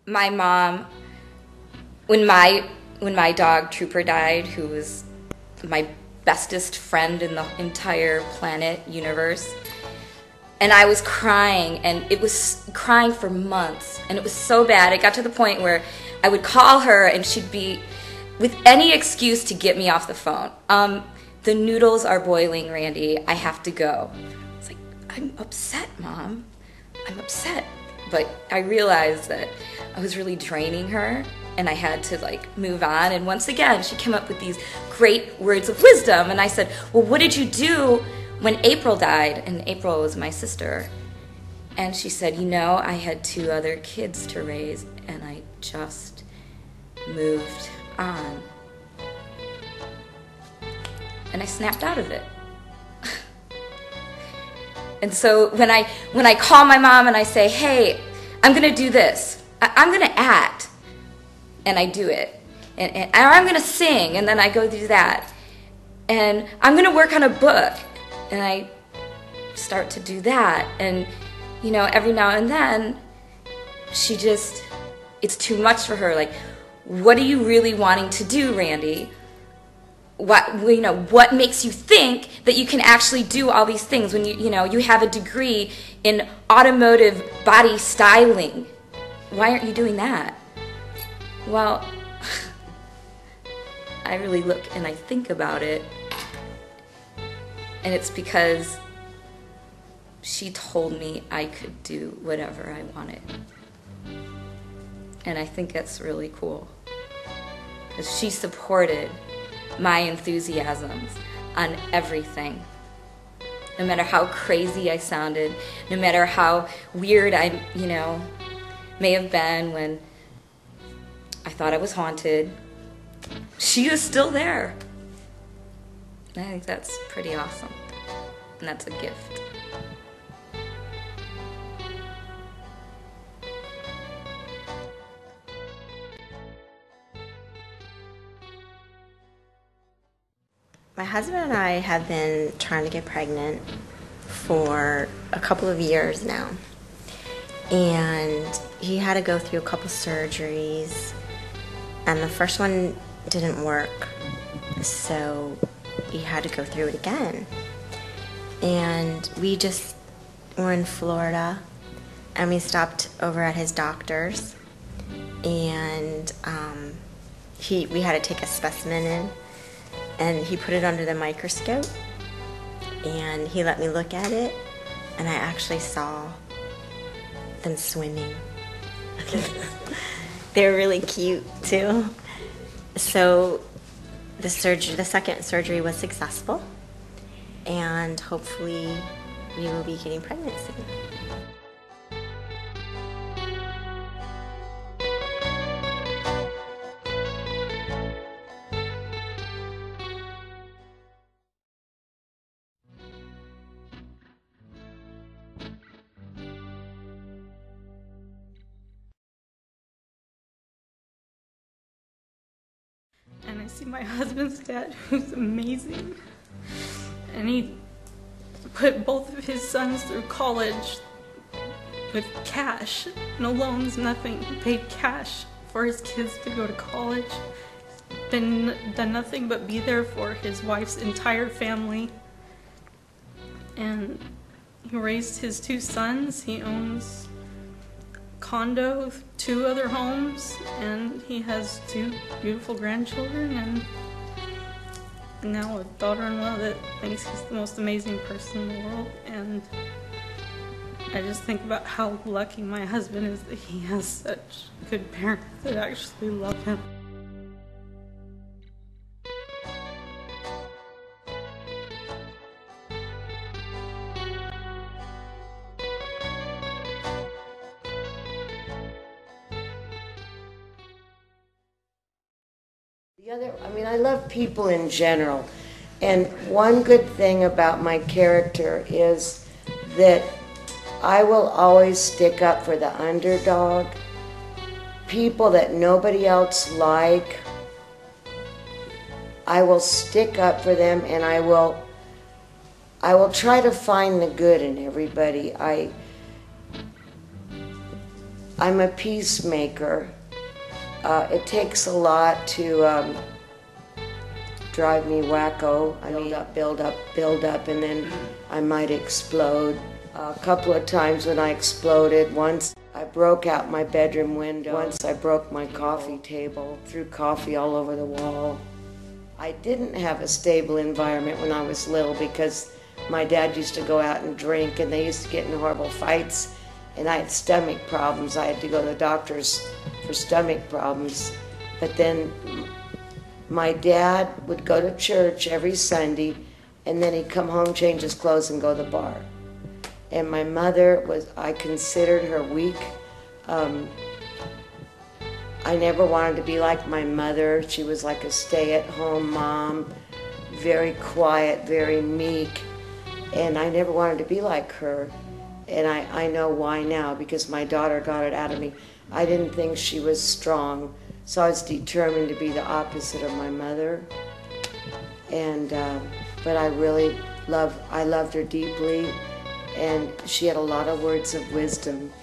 My mom, when my dog Trooper died, who was my bestest friend in the entire planet universe, and I was crying, and it was crying for months, and it was so bad. It got to the point where I would call her and she'd be with any excuse to get me off the phone. The noodles are boiling, Randy. I have to go. It's like, I'm upset, Mom. I'm upset. But I realized that I was really draining her and I had to like move on. And once again, she came up with these great words of wisdom. And I said, well, what did you do when April died? And April was my sister. And she said, you know, I had 2 other kids to raise and I just moved on. And I snapped out of it. And so when I call my mom and I say, hey, I'm going to do this. I'm going to act. And I do it. And I'm going to sing. And then I go do that. And I'm going to work on a book. And I start to do that. And, you know, every now and then, she just, it's too much for her. Like, what are you really wanting to do, Randy? What makes you think that you can actually do all these things when you have a degree in automotive body styling? Why aren't you doing that? Well, I really look and I think about it, and it's because she told me I could do whatever I wanted. And I think that's really cool, because she supported my enthusiasms on everything. No matter how crazy I sounded, no matter how weird I, may have been when I thought I was haunted, she was still there. And I think that's pretty awesome. And that's a gift. My husband and I have been trying to get pregnant for a couple of years now. And he had to go through a couple surgeries. And the first one didn't work. So he had to go through it again. And we just were in Florida. And we stopped over at his doctor's. And we had to take a specimen in. And he put it under the microscope, and he let me look at it, and I actually saw them swimming. They were really cute too. So the second surgery was successful, and hopefully we will be getting pregnant soon. And I see my husband's dad, who's amazing. And he put both of his sons through college with cash. No loans, nothing. He paid cash for his kids to go to college. Done nothing but be there for his wife's entire family. And he raised his 2 sons. He owns condo, 2 other homes, and he has 2 beautiful grandchildren, and now a daughter-in-law that thinks he's the most amazing person in the world. And I just think about how lucky my husband is that he has such good parents that actually love him. I love people in general, and one good thing about my character is that I will always stick up for the underdog, people that nobody else like. I will stick up for them, and I will try to find the good in everybody. I'm a peacemaker. It takes a lot to drive me wacko. I mean, build up, and then I might explode. A couple of times when I exploded, once I broke out my bedroom window, once I broke my coffee table, threw coffee all over the wall. I didn't have a stable environment when I was little because my dad used to go out and drink, and they used to get in horrible fights, and I had stomach problems. I had to go to the doctors for stomach problems. But then my dad would go to church every Sunday, and then he'd come home, change his clothes, and go to the bar. And my mother was, I considered her weak. I never wanted to be like my mother. She was like a stay-at-home mom, very quiet, very meek, and I never wanted to be like her. And I know why now, because my daughter got it out of me. I didn't think she was strong, so I was determined to be the opposite of my mother. And but I loved her deeply, and she had a lot of words of wisdom.